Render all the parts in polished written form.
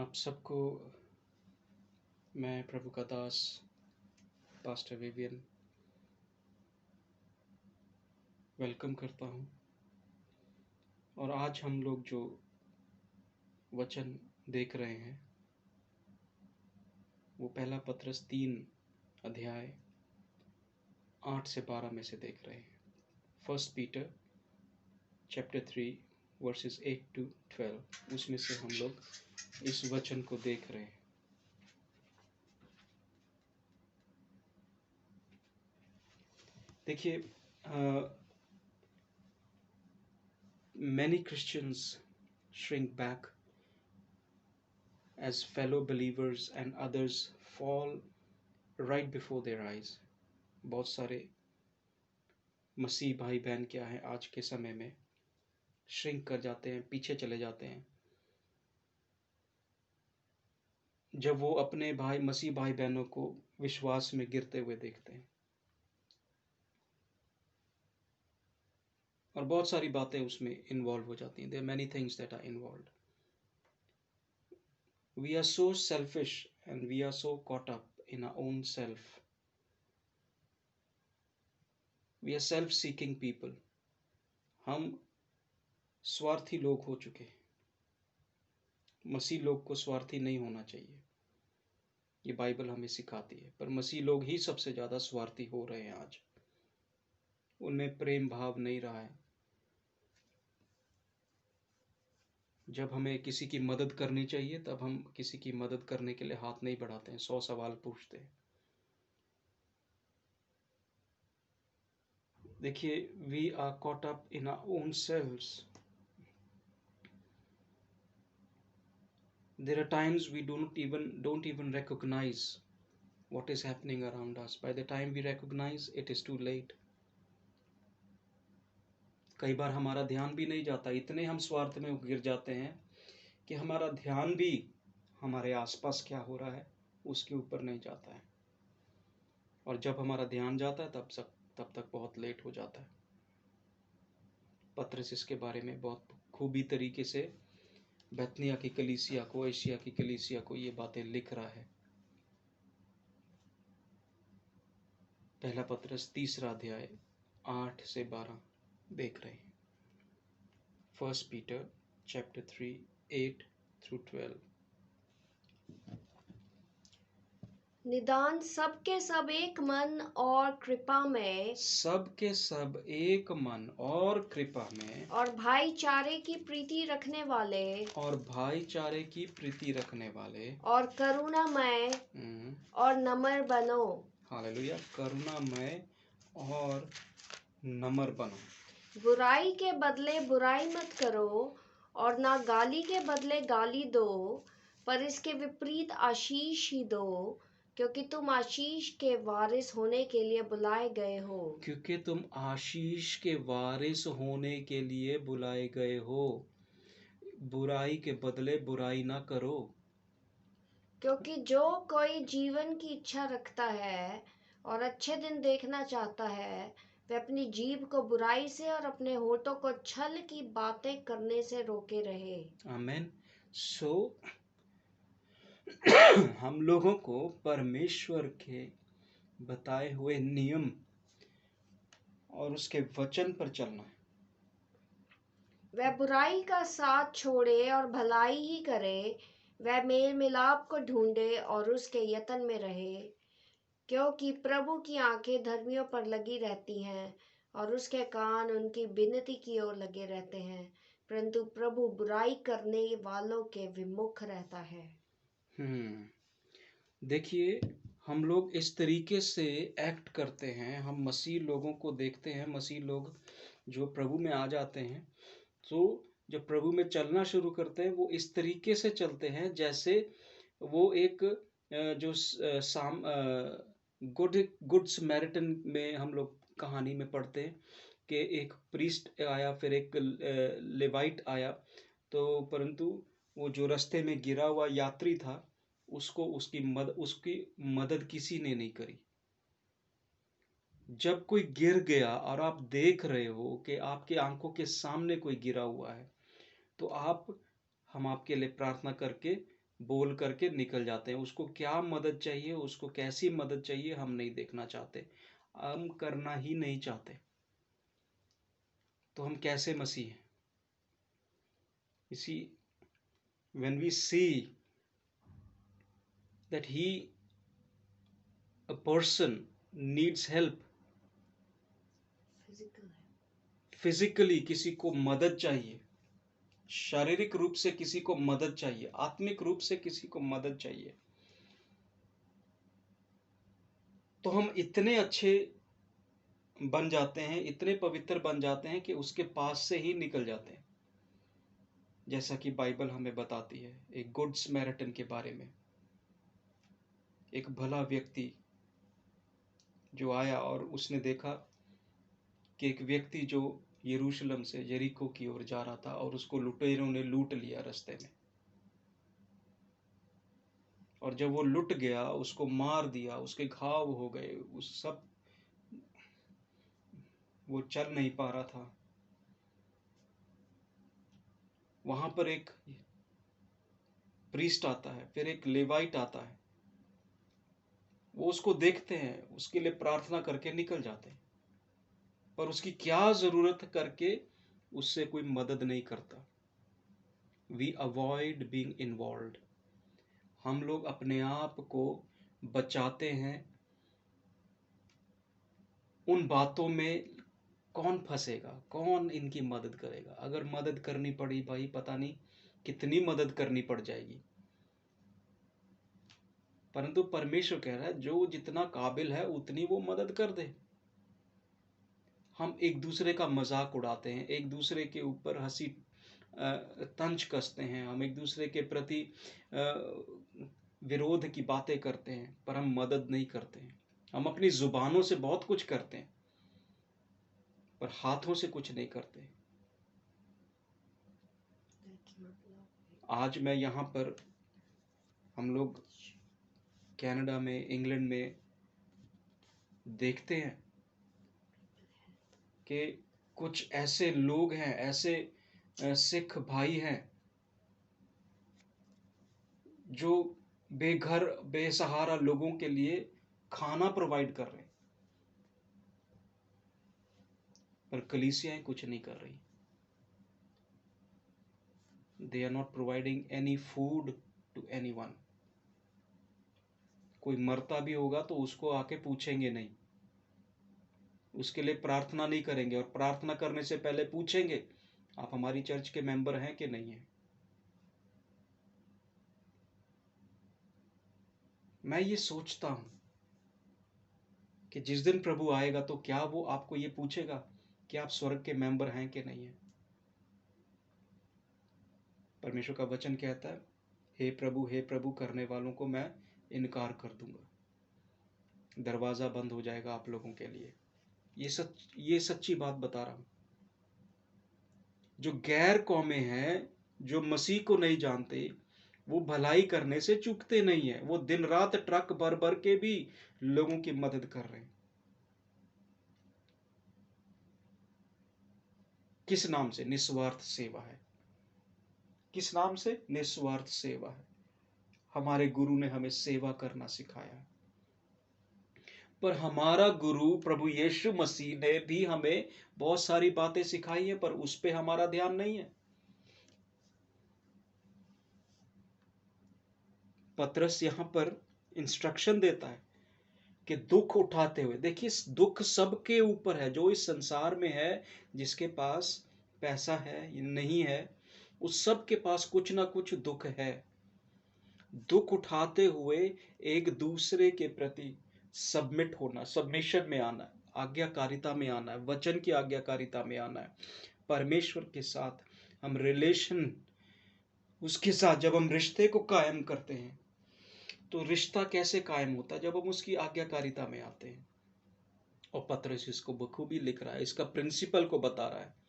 आप सबको मैं प्रभु का दास पास्टर विवियन वेलकम करता हूँ। और आज हम लोग जो वचन देख रहे हैं वो पहला पत्रस 3 अध्याय 8 से 12 में से देख रहे हैं। First Peter chapter 3 versus 8 to 12, उसमें से हम लोग इस वचन को देख रहे हैं। देखिए, many Christians shrink back as fellow believers and others fall right before their eyes. बहुत सारे मसीह भाई बहन क्या है आज के समय में श्रिंक कर जाते हैं, पीछे चले जाते हैं जब वो अपने मसीह भाई बहनों को विश्वास में गिरते हुए देखते हैं। और बहुत सारी बातें उसमें इन्वॉल्व हो जाती हैं। There many things that are involved. We are so selfish and we are so caught up in our own self. We are self seeking people. हम स्वार्थी लोग हो चुके हैं। मसीह लोग को स्वार्थी नहीं होना चाहिए, ये बाइबल हमें सिखाती है। पर मसीह लोग ही सबसे ज़्यादा स्वार्थी हो रहे हैं आज। उनमें प्रेम भाव नहीं रहा है। जब हमें किसी की मदद करनी चाहिए तब हम किसी की मदद करने के लिए हाथ नहीं बढ़ाते हैं, 100 सवाल पूछते हैं। देखिए, we are caught up in our own selves. There are times we don't even recognize what is happening around us. By the time we recognize, it is too late. कई बार हमारा ध्यान भी नहीं जाता, इतने हम स्वार्थ में गिर जाते हैं कि हमारा ध्यान भी हमारे आसपास क्या हो रहा है उसके ऊपर नहीं जाता है। और जब हमारा ध्यान जाता है तब तक बहुत लेट हो जाता है। पत्रस इसके बारे में बहुत खूबी तरीके से बैतनिया की कलीसिया को, एशिया की कलीसिया को ये बातें लिख रहा है। पहला पत्रस 3 अध्याय 8 से 12 देख रहे हैं। First Peter chapter 3 8 through 12। निदान सबके सब एक मन और कृपा में, सबके सब एक मन और कृपा में, और भाईचारे की प्रीति रखने वाले, और भाईचारे की प्रीति रखने वाले, और करुणामय और नम्र बनो। हालेलुया। करुणामय और नम्र बनो। बुराई के बदले बुराई मत करो, और ना गाली के बदले गाली दो, पर इसके विपरीत आशीष ही दो, क्योंकि तुम आशीष के वारिस होने के लिए बुलाए गए हो। क्योंकि तुम आशीष के वारिस होने के लिए बुलाए गए हो। बुराई के बदले बुराई ना करो। क्योंकि जो कोई जीवन की इच्छा रखता है और अच्छे दिन देखना चाहता है, वह अपनी जीभ को बुराई से और अपने होठों को छल की बातें करने से रोके रहे। आमेन। सो हम लोगों को परमेश्वर के बताए हुए नियम और उसके वचन पर चलना है। वह बुराई का साथ छोड़े और भलाई ही करे, वह मेल मिलाप को ढूंढे और उसके यत्न में रहे, क्योंकि प्रभु की आंखें धर्मियों पर लगी रहती हैं और उसके कान उनकी विनती की ओर लगे रहते हैं, परंतु प्रभु बुराई करने वालों के विमुख रहता है। देखिए, हम लोग इस तरीके से एक्ट करते हैं। हम मसीह लोगों को देखते हैं, मसीह लोग जो प्रभु में आ जाते हैं, तो जब प्रभु में चलना शुरू करते हैं वो इस तरीके से चलते हैं जैसे वो एक जो गुड समैरिटन में हम लोग कहानी में पढ़ते हैं कि एक प्रीस्ट आया, फिर एक लेवाइट आया, तो परंतु वो जो रास्ते में गिरा हुआ यात्री था उसको उसकी मदद किसी ने नहीं करी। जब कोई गिर गया और आप देख रहे हो कि आपके आंखों के सामने कोई गिरा हुआ है, तो हम आपके लिए प्रार्थना करके बोल करके निकल जाते हैं। उसको क्या मदद चाहिए, उसको कैसी मदद चाहिए, हम नहीं देखना चाहते, हम करना ही नहीं चाहते। तो हम कैसे मसीह हैं? इसी when we see that a person needs help, physically किसी को मदद चाहिए, शारीरिक रूप से किसी को मदद चाहिए, आत्मिक रूप से किसी को मदद चाहिए, तो हम इतने अच्छे बन जाते हैं, इतने पवित्र बन जाते हैं कि उसके पास से ही निकल जाते हैं। जैसा कि बाइबल हमें बताती है एक गुड समैरिटन के बारे में। एक भला व्यक्ति जो आया और उसने देखा कि एक व्यक्ति जो यरूशलेम से यरीको की ओर जा रहा था और उसको लुटेरों ने लूट लिया रास्ते में। और जब वो लुट गया, उसको मार दिया, उसके घाव हो गए, उस सब, वो चल नहीं पा रहा था। वहां पर एक प्रीस्ट आता है, फिर एक लेवाइट आता है। वो उसको देखते हैं, उसके लिए प्रार्थना करके निकल जाते हैं, पर उसकी क्या जरूरत करके उससे कोई मदद नहीं करता। We avoid being involve. हम लोग अपने आप को बचाते हैं उन बातों में। कौन फंसेगा, कौन इनकी मदद करेगा? अगर मदद करनी पड़ी भाई, पता नहीं कितनी मदद करनी पड़ जाएगी। परंतु परमेश्वर कह रहा है जो जितना काबिल है उतनी वो मदद कर दे। हम एक दूसरे का मजाक उड़ाते हैं, एक दूसरे के ऊपर हंसी तंज कसते हैं, हम एक दूसरे के प्रति विरोध की बातें करते हैं, पर हम मदद नहीं करते हैं। हम अपनी जुबानों से बहुत कुछ करते हैं, पर हाथों से कुछ नहीं करते। आज मैं यहाँ पर, हम लोग कनाडा में, इंग्लैंड में देखते हैं कि कुछ ऐसे लोग हैं, ऐसे सिख भाई हैं जो बेघर बेसहारा लोगों के लिए खाना प्रोवाइड कर रहे हैं, पर कलीसियाएं कुछ नहीं कर रही। They are not providing any food to anyone. कोई मरता भी होगा तो उसको आके पूछेंगे नहीं, उसके लिए प्रार्थना नहीं करेंगे, और प्रार्थना करने से पहले पूछेंगे आप हमारी चर्च के मेंबर हैं कि नहीं है। मैं ये सोचता हूं कि जिस दिन प्रभु आएगा तो क्या वो आपको ये पूछेगा कि आप स्वर्ग के मेंबर हैं कि नहीं है? परमेश्वर का वचन कहता है, हे प्रभु करने वालों को मैं इनकार कर दूंगा, दरवाजा बंद हो जाएगा आप लोगों के लिए। ये सच्ची बात बता रहा हूं। जो गैर कौमें हैं, जो मसीह को नहीं जानते, वो भलाई करने से चूकते नहीं है। वो दिन रात ट्रक भर भर के भी लोगों की मदद कर रहे हैं। किस नाम से? निस्वार्थ सेवा है। किस नाम से? निस्वार्थ सेवा है। हमारे गुरु ने हमें सेवा करना सिखाया, पर हमारा गुरु प्रभु यीशु मसीह ने भी हमें बहुत सारी बातें सिखाई हैं, पर उस पे हमारा ध्यान नहीं है। पतरस यहां पर इंस्ट्रक्शन देता है कि दुख उठाते हुए, देखिए दुख सबके ऊपर है, जो इस संसार में है, जिसके पास पैसा है या नहीं है, उस सब के पास कुछ ना कुछ दुख है। दुख उठाते हुए एक दूसरे के प्रति सबमिट होना, सबमिशन में आना, आज्ञाकारिता में आना है, वचन की आज्ञाकारिता में आना है। परमेश्वर के साथ हम रिलेशन, उसके साथ जब हम रिश्ते को कायम करते हैं, तो रिश्ता कैसे कायम होता है? जब हम उसकी आज्ञाकारिता में आते हैं। और पतरस इसको बखूबी लिख रहा है, इसका प्रिंसिपल को बता रहा है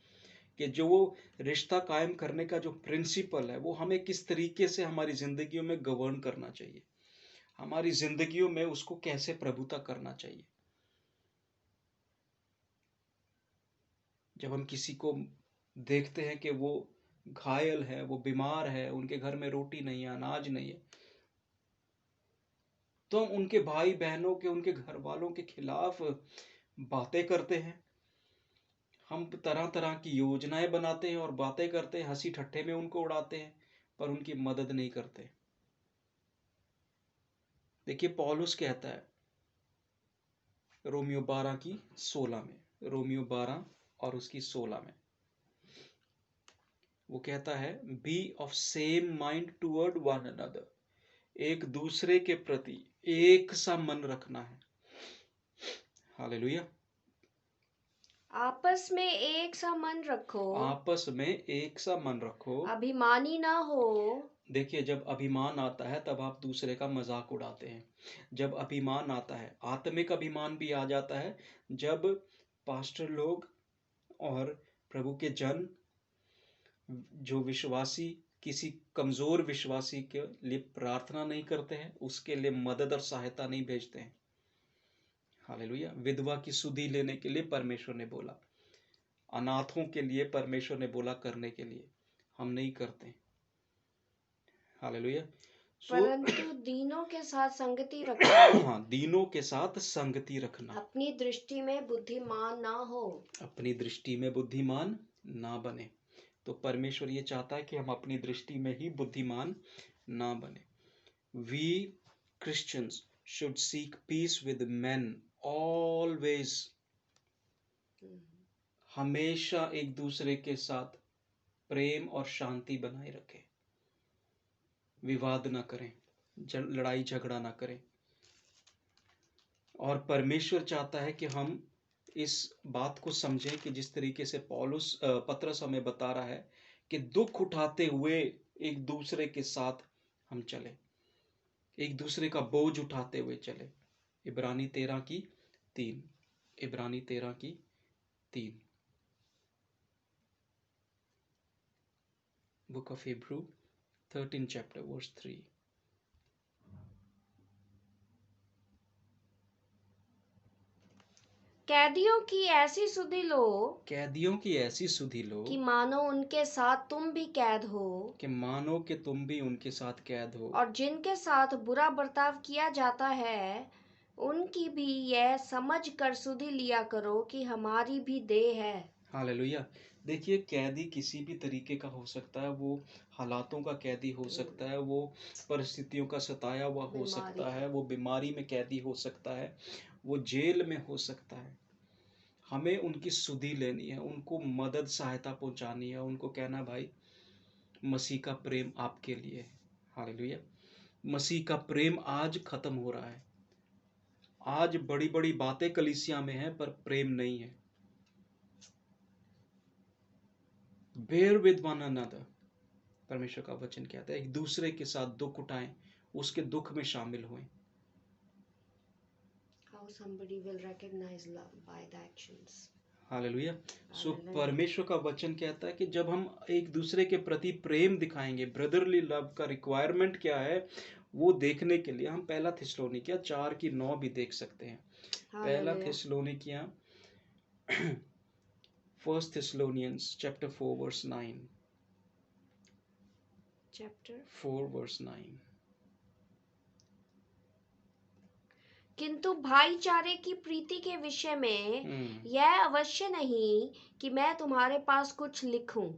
कि जो वो रिश्ता कायम करने का जो प्रिंसिपल है, वो हमें किस तरीके से हमारी जिंदगियों में गवर्न करना चाहिए, हमारी जिंदगियों में उसको कैसे प्रभुता करना चाहिए। जब हम किसी को देखते हैं कि वो घायल है, वो बीमार है, उनके घर में रोटी नहीं है, अनाज नहीं है, तो हम उनके भाई बहनों के, उनके घर वालों के खिलाफ बातें करते हैं, हम तरह तरह की योजनाएं बनाते हैं और बातें करते हैं, हंसी ठट्ठे में उनको उड़ाते हैं, पर उनकी मदद नहीं करते। देखिए पौलुस कहता है रोमियो 12 की 16 में, रोमियो 12 और उसकी 16 में वो कहता है be of same mind toward one another, एक दूसरे के प्रति एक सा मन रखना है। हालेलुया। आपस में एक सा मन रखो, आपस में एक सा मन रखो, अभिमानी ना हो। देखिए जब अभिमान आता है तब आप दूसरे का मजाक उड़ाते हैं। जब अभिमान आता है, आत्मिक अभिमान भी आ जाता है, जब पास्टर लोग और प्रभु के जन जो विश्वासी किसी कमजोर विश्वासी के लिए प्रार्थना नहीं करते हैं, उसके लिए मदद और सहायता नहीं भेजते हैं। हालेलुया। विधवा की सुधि लेने के लिए परमेश्वर ने बोला, अनाथों के लिए परमेश्वर ने बोला करने के लिए, हम नहीं करते। हालेलुया। परंतु दीनों के साथ संगति रखो। हाँ, दीनों के साथ संगति रखना। अपनी दृष्टि में बुद्धिमान ना हो। अपनी दृष्टि में बुद्धिमान ना बने। तो परमेश्वर ये चाहता है कि हम अपनी दृष्टि में ही बुद्धिमान ना बने। We Christians should seek peace with men always. हमेशा एक दूसरे के साथ प्रेम और शांति बनाए रखें, विवाद ना करें, लड़ाई झगड़ा ना करें। और परमेश्वर चाहता है कि हम इस बात को समझें कि जिस तरीके से पौलुस पत्रस हमें बता रहा है कि दुख उठाते हुए एक दूसरे के साथ हम चले, एक दूसरे का बोझ उठाते हुए चले। इब्रानी 13 की 3, इब्रानी 13 की 3, book of Hebrew 13 chapter verse 3। कैदियों की ऐसी सुधि लो, कैदियों की ऐसी सुधि लो कि मानो उनके साथ तुम भी कैद हो, कि मानो कि तुम भी उनके साथ कैद हो। और जिनके साथ बुरा बर्ताव किया जाता है उनकी भी यह समझ कर सुधि लिया करो कि हमारी भी देह है। हालेलुया। देखिए कैदी किसी भी तरीके का हो सकता है, वो हालातों का कैदी हो सकता है, वो परिस्थितियों का सताया हुआ हो सकता है, वो बीमारी में कैदी हो सकता है, वो जेल में हो सकता है। हमें उनकी सुधि लेनी है, उनको मदद सहायता पहुंचानी है, उनको कहना भाई मसीह का प्रेम आपके लिए है। हालेलुया। मसीह का प्रेम आज खत्म हो रहा है। आज बड़ी बड़ी बातें कलीसिया में हैं पर प्रेम नहीं है। बेयर विद वन अनदर, परमेश्वर का वचन कहता है एक दूसरे के साथ दुख उठाएं, उसके दुख में शामिल हों। How somebody will recognize love by the actions. Hallelujah. So Hallelujah. परमेश्वर का वचन कहता है कि जब हम एक दूसरे के प्रति प्रेम दिखाएंगे, ब्रदरली लव का रिक्वायरमेंट क्या है वो देखने के लिए हम पहला थिस्सलुनीकियों 4 की 9 भी देख सकते हैं। पहला Hallelujah. थिस्सलुनीकियों first Thessalonians chapter 4 verse 9, Chapter 4 verse 9। किंतु भाईचारे की प्रीति के विषय में यह अवश्य नहीं कि मैं तुम्हारे पास कुछ लिखूं,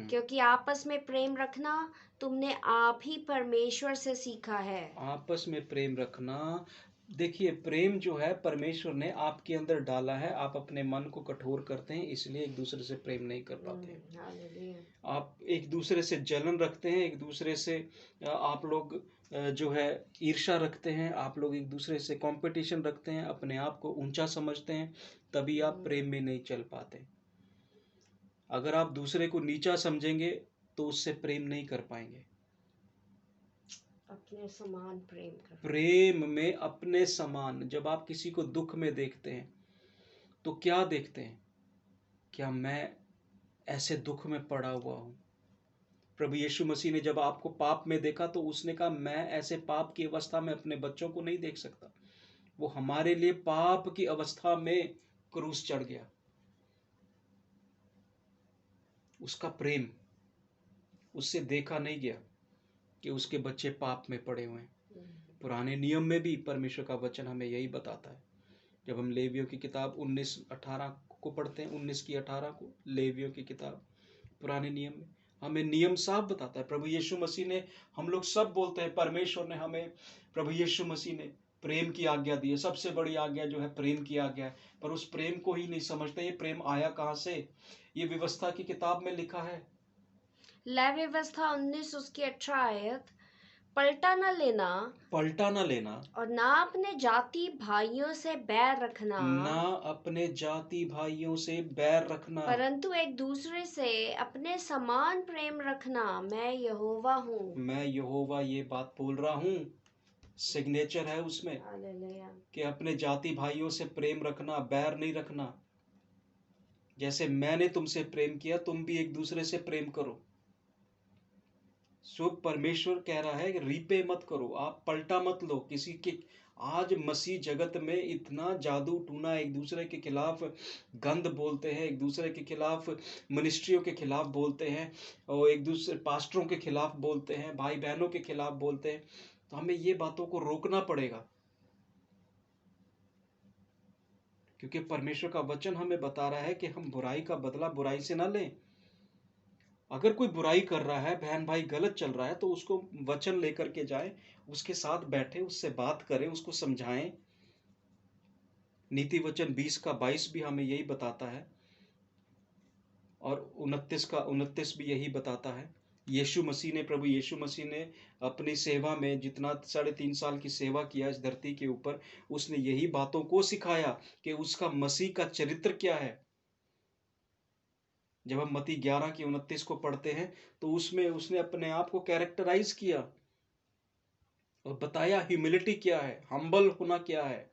क्योंकि आपस में प्रेम रखना तुमने आप ही परमेश्वर से सीखा है। आपस में प्रेम रखना, देखिए प्रेम जो है परमेश्वर ने आपके अंदर डाला है। आप अपने मन को कठोर करते हैं, इसलिए एक दूसरे से प्रेम नहीं कर पाते। आप एक दूसरे से जलन रखते हैं, एक दूसरे से आप लोग जो है ईर्ष्या रखते हैं, आप लोग एक दूसरे से कंपटीशन रखते हैं, अपने आप को ऊंचा समझते हैं, तभी आप प्रेम में नहीं चल पाते। अगर आप दूसरे को नीचा समझेंगे तो उससे प्रेम नहीं कर पाएंगे। अपने समान प्रेम कर, प्रेम में अपने समान। जब आप किसी को दुख में देखते हैं तो क्या देखते हैं? क्या मैं ऐसे दुख में पड़ा हुआ हूं? प्रभु यीशु मसीह ने जब आपको पाप में देखा तो उसने कहा मैं ऐसे पाप की अवस्था में अपने बच्चों को नहीं देख सकता। वो हमारे लिए पाप की अवस्था में क्रूस चढ़ गया। उसका प्रेम, उससे देखा नहीं गया कि उसके बच्चे पाप में पड़े हुए हैं। पुराने नियम में भी परमेश्वर का वचन हमें यही बताता है। जब हम लेवियों की किताब 19:18 को पढ़ते हैं, 19 की 18 को, लेवियों की किताब पुराने नियम में हमें नियम साफ बताता है। प्रभु यीशु मसीह ने, हम लोग सब बोलते हैं परमेश्वर ने हमें, प्रभु यीशु मसीह ने प्रेम की आज्ञा दी है। सबसे बड़ी आज्ञा जो है प्रेम की आज्ञा है, पर उस प्रेम को ही नहीं समझते। ये प्रेम आया कहाँ से? ये व्यवस्था की किताब में लिखा है। लय व्यवस्था 19 उसकी 18 आयत, पलटा न लेना, पलटा न लेना, और ना अपने जाति भाइयों से बैर रखना, ना अपने जाति भाइयों से बैर रखना, परंतु एक दूसरे से अपने समान प्रेम रखना। मैं यहोवा हूँ। मैं यहोवा ये बात बोल रहा हूँ। सिग्नेचर है उसमें हालेलुया। कि अपने जाति भाइयों से प्रेम रखना, बैर नहीं रखना। जैसे मैंने तुमसे प्रेम किया, तुम भी एक दूसरे से प्रेम करो। सो परमेश्वर कह रहा है कि रीपे मत करो, आप पलटा मत लो किसी के। आज मसीह जगत में इतना जादू टूना, एक दूसरे के खिलाफ गंद बोलते हैं, एक दूसरे के खिलाफ मिनिस्ट्रियों के खिलाफ बोलते हैं, और एक दूसरे पास्टरों के खिलाफ बोलते हैं, भाई बहनों के खिलाफ बोलते हैं। तो हमें ये बातों को रोकना पड़ेगा, क्योंकि परमेश्वर का वचन हमें बता रहा है कि हम बुराई का बदला बुराई से ना लें। अगर कोई बुराई कर रहा है, बहन भाई गलत चल रहा है, तो उसको वचन लेकर के जाए, उसके साथ बैठे, उससे बात करें, उसको समझाएं। नीति वचन 20 का 22 भी हमें यही बताता है, और 29 का 29 भी यही बताता है। यीशु मसीह ने, प्रभु यीशु मसीह ने अपनी सेवा में जितना 3.5 साल की सेवा किया इस धरती के ऊपर, उसने यही बातों को सिखाया कि उसका मसीह का चरित्र क्या है। जब हम मत्ती 11 की 29 को पढ़ते हैं, तो उसमें उसने अपने आप को कैरेक्टराइज किया और बताया ह्यूमिलिटी क्या है, हम्बल होना क्या है।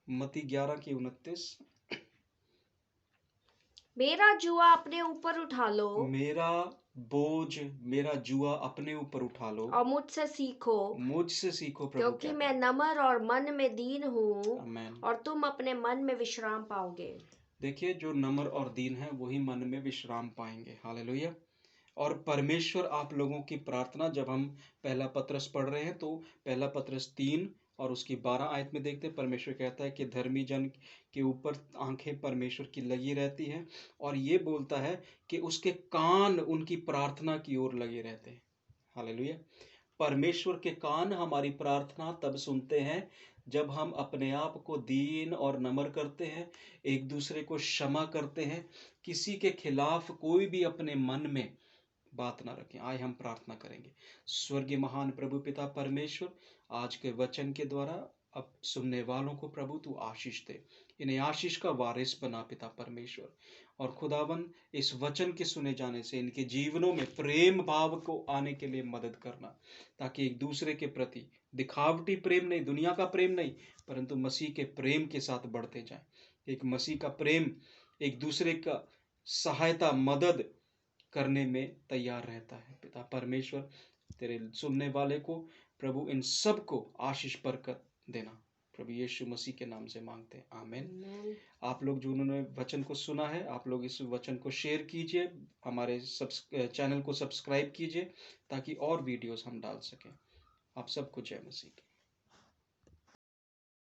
मत्ती 11 की 29, मेरा जुआ अपने ऊपर उठा लो, मेरा बोझ, मेरा जुआ अपने ऊपर उठा लो और मुझसे सीखो, मुझसे सीखो, प्रभु क्योंकि कहता मैं है। नम्र और मन में दीन हूँ, आमेन। और तुम अपने मन में विश्राम पाओगे। देखिए, जो नम्र और दीन है वही मन में विश्राम पाएंगे। हालेलुया। और परमेश्वर आप लोगों की प्रार्थना, जब हम पहला पत्रस पढ़ रहे हैं, तो पहला पत्रस 3 और उसकी 12 आयत में देखते हैं, परमेश्वर कहता है कि धर्मी जन के ऊपर आंखें परमेश्वर की लगी रहती हैं, और ये बोलता है कि उसके कान उनकी प्रार्थना की ओर लगे रहते हैं। हालेलुया। परमेश्वर के कान हमारी प्रार्थना तब सुनते हैं जब हम अपने आप को दीन और नम्र करते हैं, एक दूसरे को क्षमा करते हैं, किसी के खिलाफ कोई भी अपने मन में बात ना रखें। आए हम प्रार्थना करेंगे। स्वर्गीय महान प्रभु पिता परमेश्वर, आज के वचन के द्वारा अब सुनने वालों को प्रभु तू आशीष दे, इन्हें आशीष का वारिस बना पिता परमेश्वर। और खुदावन, इस वचन के सुने जाने से इनके जीवनों में प्रेम भाव को आने के लिए मदद करना, ताकि एक दूसरे के प्रति दिखावटी प्रेम नहीं, दुनिया का प्रेम नहीं, परंतु मसीह के प्रेम के साथ बढ़ते जाएं। एक मसीह का प्रेम एक दूसरे का सहायता मदद करने में तैयार रहता है। पिता परमेश्वर, तेरे सुनने वाले को प्रभु इन सब को आशीष बरकत देना, प्रभु यीशु मसीह के नाम से मांगते हैं, आमीन। आप लोग जो उन्होंने वचन को सुना है, आप लोग इस वचन को शेयर कीजिए, हमारे चैनल को सब्सक्राइब कीजिए, ताकि और वीडियोस हम डाल सकें। आप सबको जय मसीह।